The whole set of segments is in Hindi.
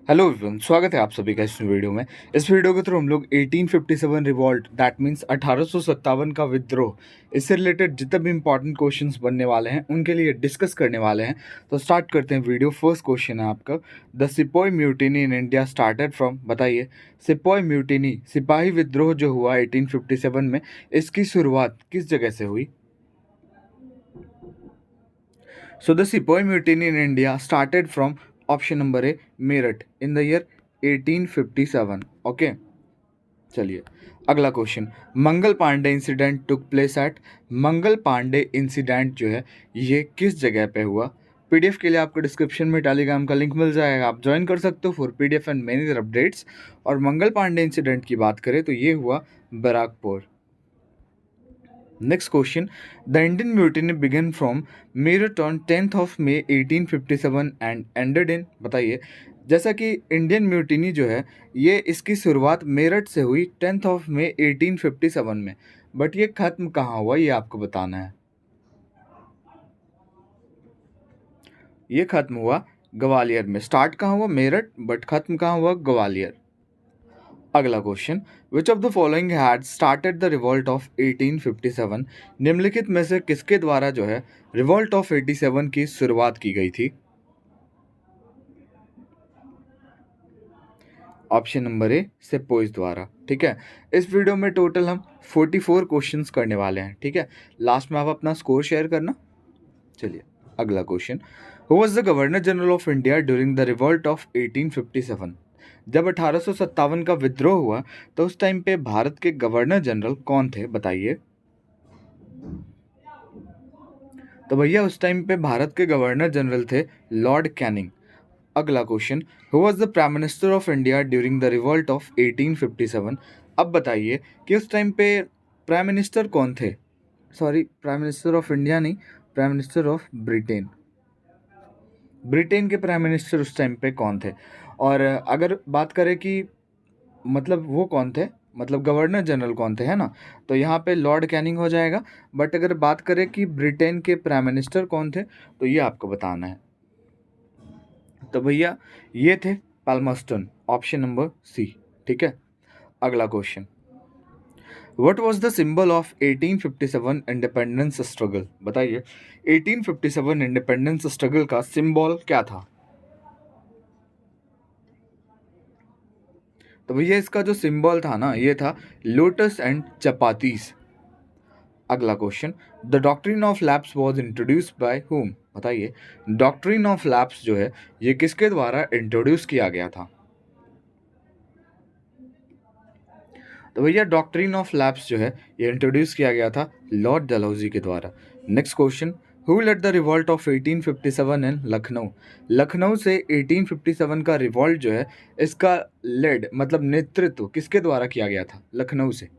हेलो एवरीवन, स्वागत है आप सभी का इस वीडियो में। इस वीडियो के थ्रू हम लोग 1857 रिवॉल्ट दैट मीन्स 1857 का विद्रोह, इससे रिलेटेड जितने भी इंपॉर्टेंट क्वेश्चंस बनने वाले हैं उनके लिए डिस्कस करने वाले हैं। तो स्टार्ट करते हैं वीडियो। फर्स्ट क्वेश्चन है आपका, द सिपाही mutiny in India started from. बताइए, सिपाही म्यूटिनी सिपाही विद्रोह जो हुआ 1857 में, इसकी शुरुआत किस जगह से हुई? So the Sepoy Mutiny in India started from option number A, Meerut in the year 1857. Okay, चलिए अगला question, Mangal Pandey incident took place at. Mangal Pandey incident जो है ये किस जगह पे हुआ? पीडीएफ के लिए आपको डिस्क्रिप्शन में टेलीग्राम का लिंक मिल जाएगा, आप ज्वाइन कर सकते हो for PDF and many other updates. और मंगल पांडे इंसिडेंट की बात करें तो ये हुआ बैराकपुर। Next question, the Indian mutiny began from Meerut on 10th of May 1857 and ended in। बताइए, जैसा कि इंडियन म्यूटिनी जो है ये इसकी शुरुआत मेरठ से हुई 10th ऑफ मई 1857 में, बट ये खत्म कहाँ हुआ ये आपको बताना है। ये खत्म हुआ ग्वालियर में। स्टार्ट कहाँ हुआ? मेरठ, बट खत्म कहाँ हुआ? ग्वालियर। अगला क्वेश्चन, which of the following had started the revolt of 1857। निम्नलिखित में से किसके द्वारा जो है रिवॉल्ट ऑफ 87 की शुरुआत की गई थी? ऑप्शन नंबर ए, सेपोइस द्वारा। ठीक है, इस वीडियो में टोटल हम 44 क्वेश्चंस करने वाले हैं। ठीक है, लास्ट में आप अपना स्कोर शेयर करना। चलिए अगला question, who was the governor general of India during the revolt of 1857। जब 1857 का विद्रोह हुआ तो उस टाइम पे भारत के गवर्नर जनरल कौन थे? बताइए। तो भैया उस टाइम पे भारत के गवर्नर जनरल थे लॉर्ड कैनिंग। अगला question, who was the prime minister of India during the revolt of 1857। अब बताइए कि उस टाइम पे प्राइम मिनिस्टर कौन थे? Sorry, prime minister of India नहीं, prime minister of Britain. Britain के प्राइम मिनिस्टर उस टाइम पे कौन थे? और अगर बात करें कि मतलब वो कौन थे, मतलब गवर्नर जनरल कौन थे, है ना, तो यहाँ पे लॉर्ड कैनिंग हो जाएगा। बट अगर बात करें कि ब्रिटेन के प्राइम मिनिस्टर कौन थे तो ये आपको बताना है। तो भैया ये थे पाल्मर्स्टन, ऑप्शन नंबर सी। ठीक है, अगला question, what was the symbol of 1857 independence struggle. बताइए, 1857 इंडिपेंडेंस स्ट्रगल का सिंबल क्या था? तो भैया इसका जो सिंबल था ना ये था लोटस एंड चपातीस। अगला question, the doctrine of lapse was introduced by whom। बताइए, डॉक्ट्रिन ऑफ लैप्स जो है ये किसके द्वारा इंट्रोड्यूस किया गया था? तो भैया डॉक्ट्रिन ऑफ लैप्स जो है ये इंट्रोड्यूस किया गया था लॉर्ड डलहौजी के द्वारा। Next question, who led the revolt of 1857 in Lucknow. Lucknow से 1857 का रिवॉल्ट जो है इसका लेड मतलब नेतृत्व किसके द्वारा किया गया था लखनऊ से?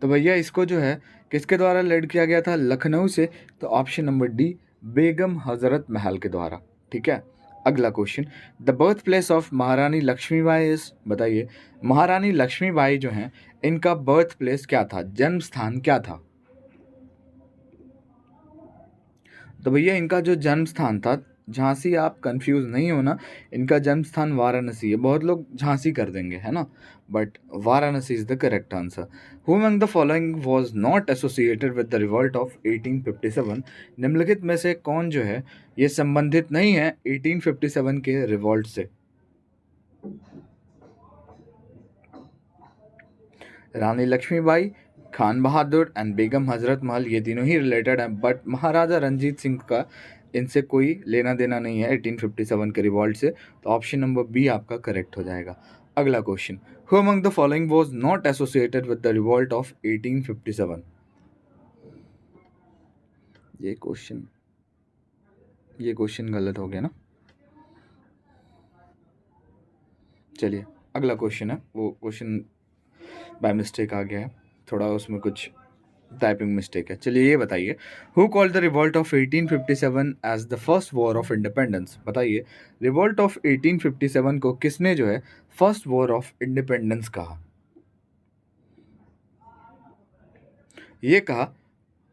तो भैया इसको जो है किसके द्वारा लेड किया गया था लखनऊ से? तो ऑप्शन नंबर डी, बेगम हजरत महल के द्वारा। ठीक है, अगला question, the birth place of महारानी लक्ष्मीबाई इज। बताइए, महारानी लक्ष्मीबाई जो हैं इनका बर्थ प्लेस क्या था, जन्म स्थान क्या था? तो भैया इनका जो जन्म स्थान था, झांसी, आप कंफ्यूज नहीं होना, इनका जन्म स्थान वाराणसी है। बहुत लोग झांसी कर देंगे, है ना, but Varanasi is the correct answer. Who among the following was not associated with the revolt of 1857। निम्नलिखित में से कौन जो है ये संबंधित नहीं है 1857 के रिवॉल्ट से? रानी लक्ष्मीबाई, खान बहादुर एंड बेगम हजरत महल, ये तीनों ही रिलेटेड हैं, बट महाराजा रंजीत सिंह का इनसे कोई लेना देना नहीं है 1857 के रिवॉल्ट से। तो ऑप्शन नंबर बी आपका करेक्ट हो जाएगा। अगला question, who among the following was not associated with the revolt of 1857। ये क्वेश्चन गलत हो गया ना। चलिए अगला क्वेश्चन है, वो क्वेश्चन बाय मिस्टेक आ गया है, थोड़ा उसमें कुछ टाइपिंग मिस्टेक है। चलिए ये बताइए, who called the revolt of 1857 as the first war of independence. बताइए, रिवॉल्ट ऑफ 1857 को किसने जो है फर्स्ट वॉर ऑफ इंडिपेंडेंस कहा? ये कहा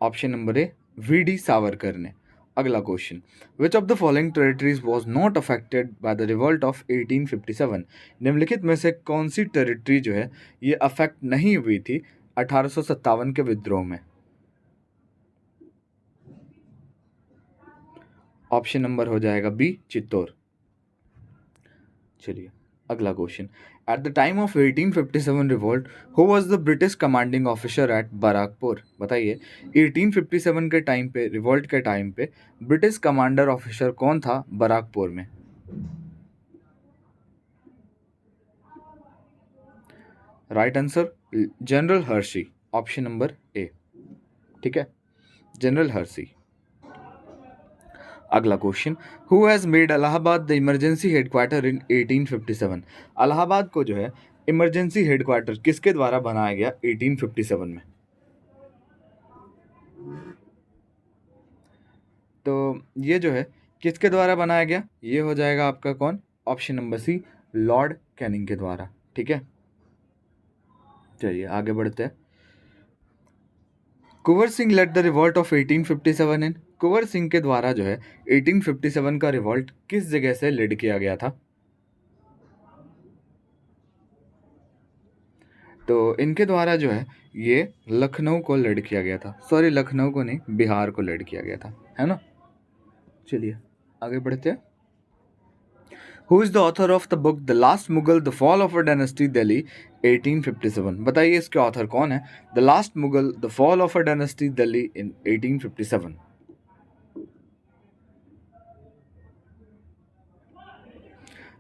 option number A, V D Savarkar ने। अगला क्वेश्चन, which of the following territories was not affected by the revolt of 1857? निम्नलिखित में से कौन सी टेरिटरी जो है ये अफेक्ट नहीं हुई थी 1857 के विद्रोह में? ऑप्शन नंबर हो जाएगा बी, चित्तौर। चलिए अगला question, at the time of 1857 revolt who was the British commanding officer eight Barrackpore? बताइए 1857 के टाइम पे, रिवोल्ट के टाइम पे ब्रिटिश कमांडर ऑफिसर कौन था बराकपुर में? Right answer general Hearsey, option number A. ठीक है, जनरल हर्षी। अगला question, who has made Allahabad the emergency headquarter in 1857? Allahabad को जो है इमरजेंसी हेडक्वार्टर किसके द्वारा बनाया गया 1857 में? तो ये जो है किसके द्वारा बनाया गया, ये हो जाएगा आपका कौन? Option number C, Lord Canning के द्वारा। ठीक है, चलिए आगे बढ़ते हैं। Kunwar Singh led the revolt of 1857 in? Kunwar Singh के द्वारा जो है 1857 का रिवॉल्ट किस जगह से लीड किया गया था? तो इनके द्वारा जो है ये लखनऊ को लीड किया गया था, सॉरी लखनऊ को नहीं, बिहार को लीड किया गया था, है ना। चलिए आगे बढ़ते हैं। Who is the author of the book the last Mughal the fall of a dynasty Delhi 1857? बताइए इसके ऑथर कौन है, the last Mughal the fall of a dynasty Delhi in 1857?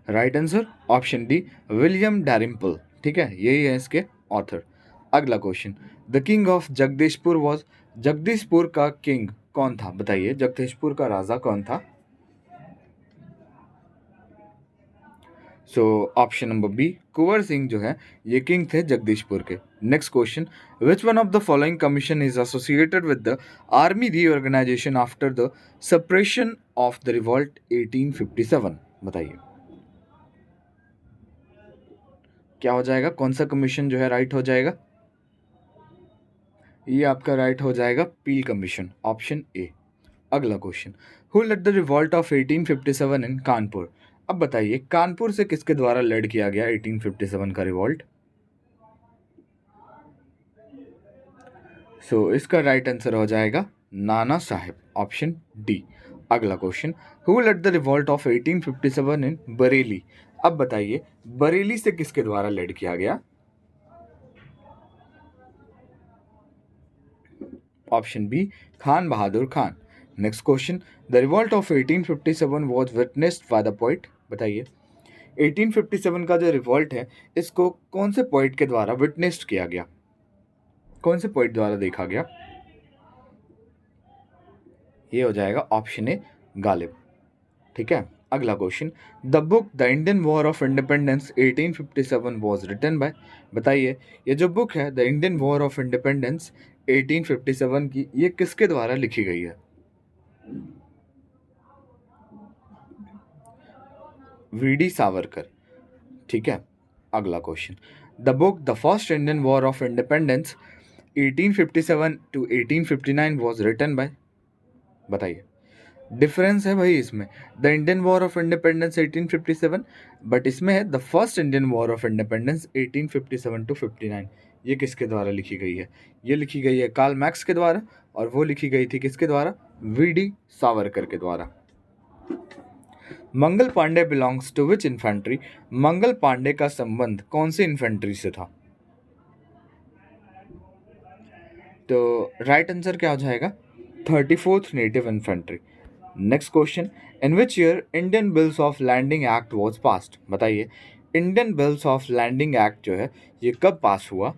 Right answer option D, William Dalrymple. ठीक है, यही है इसके ऑथर। अगला question, the king of Jagdishpur was? Jagdishpur का किंग कौन था? बताइए जगदीशपुर का राजा कौन था? So option number B, Kunwar Singh जो है ये किंग थे जगदीशपुर के। Next question, which one of the following commission is associated with the army reorganisation after the suppression of the revolt 1857? बताइए क्या हो जाएगा, कौन सा कमीशन जो है राइट हो जाएगा? ये आपका राइट हो जाएगा पील कमीशन, ऑप्शन ए। अगला question, who led the revolt of 1857 in Kanpur? अब बताइए कानपुर से किसके द्वारा लेड किया गया 1857 का रिवॉल्ट? सो इसका राइट आंसर हो जाएगा नाना साहेब, ऑप्शन डी। अगला question, who led the revolt of 1857 in Bareilly? अब बताइए बरेली से किसके द्वारा लेड किया गया? Option B, Khan Bahadur Khan. Next question, the revolt of 1857 was witnessed by the poet? बताइए 1857 का जो रिवॉल्ट है इसको कौन से पोइट के द्वारा विटनेस्ड किया गया, कौन से पोइट द्वारा देखा गया? ये हो जाएगा ऑप्शन ए, गालिब। ठीक है, अगला question, the book the Indian war of independence 1857 was written by? बताइए ये जो बुक है the Indian war of independence 1857 की, ये किसके द्वारा लिखी गई है? वीडी सावरकर। ठीक है, अगला question, the book the first Indian war of independence 1857 to 1859 was written by? बताइए डिफरेंस है भाई इसमें, the Indian war of independence 1857, but इसमें है the first Indian war of independence 1857 to 59। ये किसके द्वारा लिखी गई है? ये लिखी गई है कार्ल मैक्स के द्वारा, और वो लिखी गई थी किसके द्वारा? वीडी सावरकर के द्वारा। Mangal Pandey belongs to which infantry? Mangal Pandey का संबंध कौन सी इन्फेंट्री से था? तो राइट आंसर क्या हो जाएगा? 34th native infantry. Next question, in which year Indian bills of landing act was passed? बताइए Indian bills of landing act जो है ये कब पास हुआ?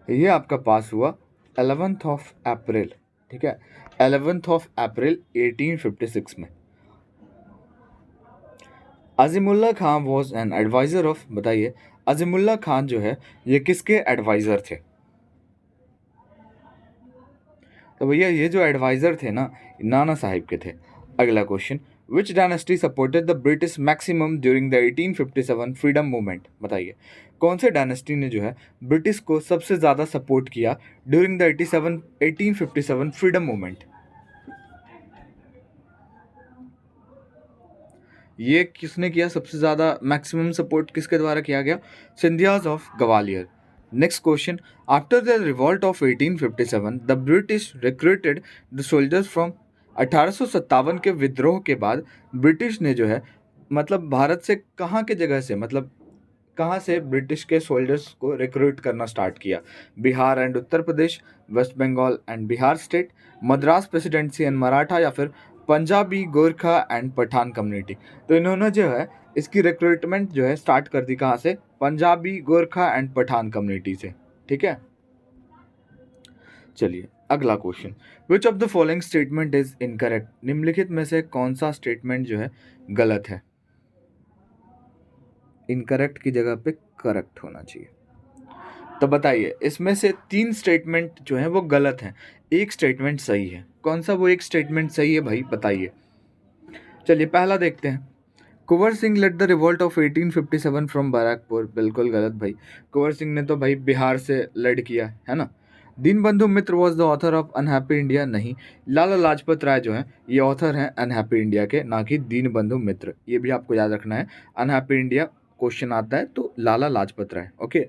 ये आपका पास हुआ 11th ऑफ अप्रैल। ठीक है, 11th ऑफ अप्रैल 1856 में। Azimullah Khan was an adviser of? बताइए अजीमुल्ला खान जो है ये किसके एडवाइजर थे? तो भैया ये जो एडवाइजर थे ना, नाना साहिब के थे। अगला क्वेश्चन, विच dynasty supported the British maximum during the 1857 freedom movement? बताइए कौन से डायनेस्टी ने जो है ब्रिटिश को सबसे ज़्यादा सपोर्ट किया ड्यूरिंग द 1857 फ्रीडम मूवमेंट? ये किसने किया सबसे ज़्यादा, मैक्सिमम सपोर्ट किसके द्वारा किया गया? Scindias of Gwalior. Next question, after the revolt of 1857 the British recruited the soldiers from 1857 के विद्रोह के बाद ब्रिटिश ने जो है मतलब भारत से कहाँ के जगह से, मतलब कहाँ से ब्रिटिश के सोल्जर्स को रिक्रूट करना स्टार्ट किया? Bihar and Uttar Pradesh, West Bengal and Bihar state, Madras presidency and Maratha, या फिर पंजाबी, गोरखा एंड पठान कम्युनिटी? तो इन्होंने जो है इसकी रिक्रूटमेंट जो है स्टार्ट कर दी कहाँ से? पंजाबी, गोरखा एंड पठान कम्युनिटी से। ठीक है, चलिए अगला क्वेश्चन, which of the following statement is incorrect? निम्नलिखित में से कौन सा स्टेटमेंट जो है गलत है? इनकरेक्ट की जगह पे करेक्ट होना चाहिए। तो बताइए, इसमें से 3 स्टेटमेंट जो है वो गलत हैं, एक स्टेटमेंट सही है। कौन सा वो एक स्टेटमेंट सही है भाई, बताइए। चलिए पहला देखते हैं, Kunwar Singh led the revolt of 1857 from Barrackpore. बिल्कुल गलत भाई, कुंवर सिंह ने तो भाई बिहार से लड़ किया है ना। Dinabandhu Mitra was the author of unhappy India, नहीं। लाला लाजपत राय जो है ये ऑथर हैं अनहैप्पी इंडिया के, ना कि दीनबंधु मित्र। ये भी आपको याद रखना है, अनहैप्पी इंडिया क्वेश्चन आता है तो लाला लाजपत राय। ओके,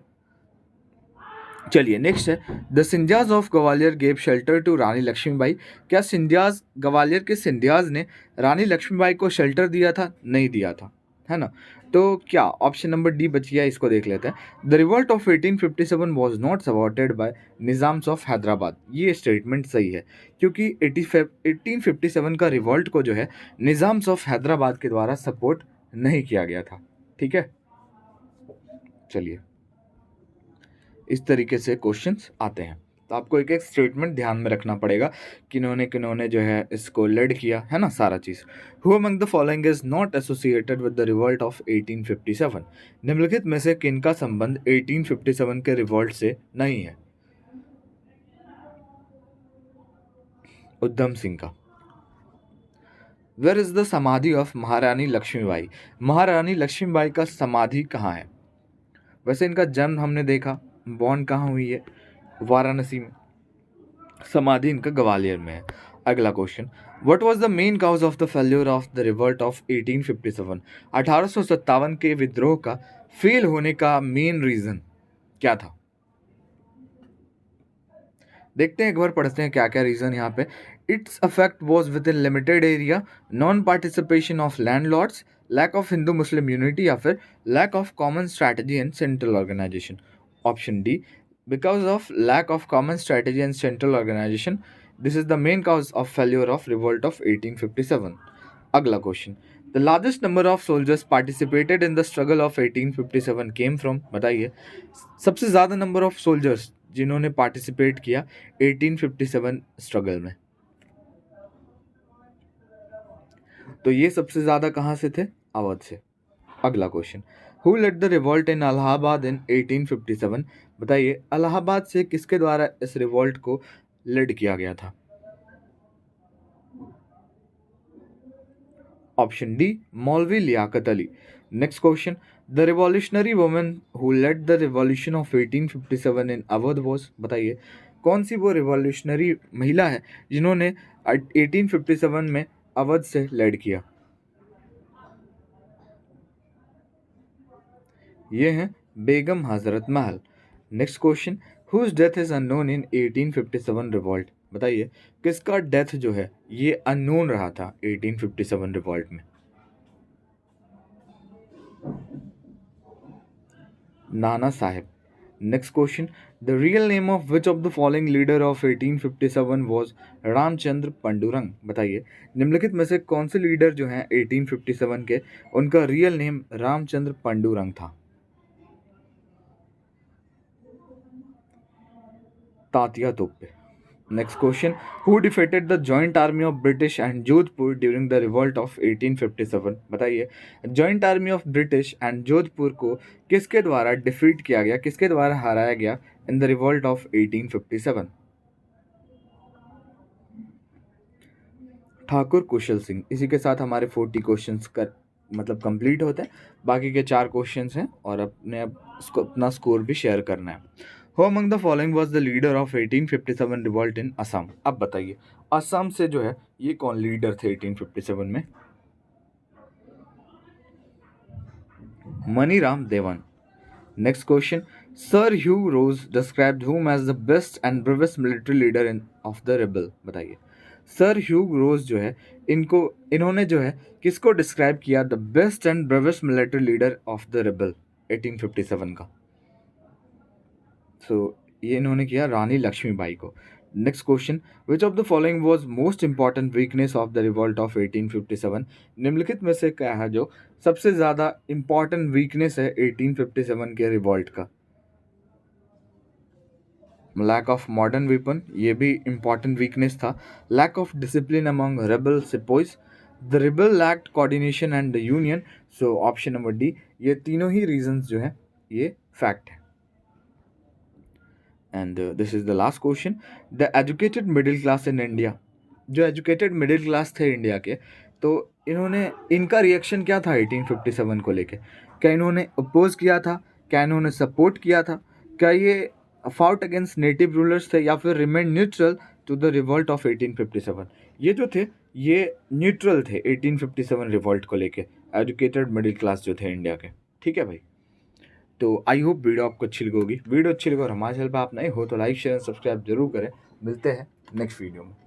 चलिए नेक्स्ट है, the Scindias of Gwalior gave shelter to Rani Lakshmibai. क्या सिंधियाज, ग्वालियर के सिंधियाज ने रानी लक्ष्मीबाई को शेल्टर दिया था? नहीं दिया था, है ना। तो क्या ऑप्शन नंबर डी बच गया, इसको देख लेते हैं। The revolt of 1857 was not supported by Nizam's of Hyderabad. ये स्टेटमेंट सही है, क्योंकि 1857 का रिवोल्ट को जो है निज़ाम्स ऑफ हैदराबाद के द्वारा सपोर्ट नहीं किया गया था। ठीक है, चलिए इस तरीके से क्वेश्चंस आते हैं, तो आपको एक एक स्टेटमेंट ध्यान में रखना पड़ेगा, किन्होंने जो है इसको लेड किया है ना, सारा चीज़। Who among the following is not associated with the revolt of 1857? निम्नलिखित में से किनका संबंध 1857 के रिवोल्ट से नहीं है? उधम सिंह का। वेयर इज द समाधि ऑफ महारानी लक्ष्मीबाई? महारानी लक्ष्मीबाई का समाधि कहाँ है? वैसे इनका जन्म हमने देखा, बॉर्न कहाँ हुई है? वाराणसी में। समाधि इनका ग्वालियर में है। अगला question, what was the main cause of the failure of the revolt of 1857? 1857 के विद्रोह का फेल होने का मेन रीजन क्या था? देखते हैं, एक बार पढ़ते हैं क्या क्या रीजन यहाँ पे। Its effect was within limited area, non participation of landlords, lack of Hindu Muslim unity, या फिर lack of common strategy and central organisation? Option D, because of lack of common strategy and central organization, this is the main cause of failure of revolt of 1857. अगला question, the largest number of soldiers participated in the struggle of 1857 came from? बताइए, सबसे ज़्यादा नंबर ऑफ सोल्जर्स जिन्होंने पार्टिसिपेट किया 1857 स्ट्रगल में, तो ये सबसे ज़्यादा कहाँ से थे? अवध से। अगला question, who led the revolt in Allahabad in 1857? बताइए, इलाहाबाद से किसके द्वारा इस रिवॉल्ट को लेड किया गया था? Option D, Maulvi Liaquat Ali. Next question, the revolutionary women who led the revolution of 1857 in Awadh was? बताइए, कौन सी वो रिवॉल्यूशनरी महिला है जिन्होंने 1857 में अवध से लेड किया? ये हैं Begum Hazrat Mahal. Next question, whose death is unknown in 1857 revolt? बताइए, किसका डेथ जो है ये अननोन रहा था 1857 रिवॉल्ट में? Nana Sahib. Next question, the real name of which of the following leader of 1857 was Ramchandra Pandurang? बताइए, निम्नलिखित में से कौन से लीडर जो हैं 1857 के, उनका रियल नेम रामचंद्र पंडुरंग था? तात्या तोपे। Next question, who defeated the joint army of British and Jodhpur during the revolt of 1857? बताइए, joint army of British and Jodhpur को किसके द्वारा डिफीट किया गया, किसके द्वारा हराया गया in the revolt of 1857? Thakur Kushal Singh. इसी के साथ हमारे 40 क्वेश्चंस कर मतलब कंप्लीट होते हैं। बाकी के 4 क्वेश्चंस हैं और अपना स्कोर भी शेयर करना है। Who among the following was the leader of 1857 revolt इन असम? अब बताइए असम से जो है ये कौन लीडर थे 1857 में? Maniram Dewan. Next question, Sir Hugh Rose described whom as the best and bravest military leader in of the rebel? बताइए सर ह्यू रोज जो है इन्होंने जो है किसको डिस्क्राइब किया the best and bravest military leader of the rebel 1857 का? सो ये इन्होंने किया रानी लक्ष्मीबाई को। Next question, which of the following was most important weakness of the revolt of 1857? निम्नलिखित में से क्या है जो सबसे ज़्यादा इंपॉर्टेंट वीकनेस है 1857 के रिवॉल्ट का? लैक ऑफ मॉडर्न वेपन, ये भी इंपॉर्टेंट वीकनेस था। Lack of discipline among rebel sepoys, the rebel lacked coordination and the union. So option number D, ये तीनों ही रीजंस जो है ये फैक्ट है। And this is the last question, the educated middle class in India, जो एजुकेटेड मिडिल क्लास थे इंडिया के, तो इनका रिएक्शन क्या था 1857 को लेके? क्या इन्होंने अपोज किया था, क्या इन्होंने सपोर्ट किया था, क्या ये फाउट अगेंस्ट नेटिव रूलर्स थे, या फिर remain neutral to the revolt of 1857? ये जो थे ये न्यूट्रल थे 1857 रिवॉल्ट को लेके, एजुकेटेड मिडिल क्लास जो थे इंडिया के। ठीक है भाई, तो आई होप वीडियो आपको अच्छी लगी होगी। वीडियो अच्छी लगी और हमारे चैनल पर आप नए हो तो लाइक शेयर सब्सक्राइब जरूर करें। मिलते हैं नेक्स्ट वीडियो में।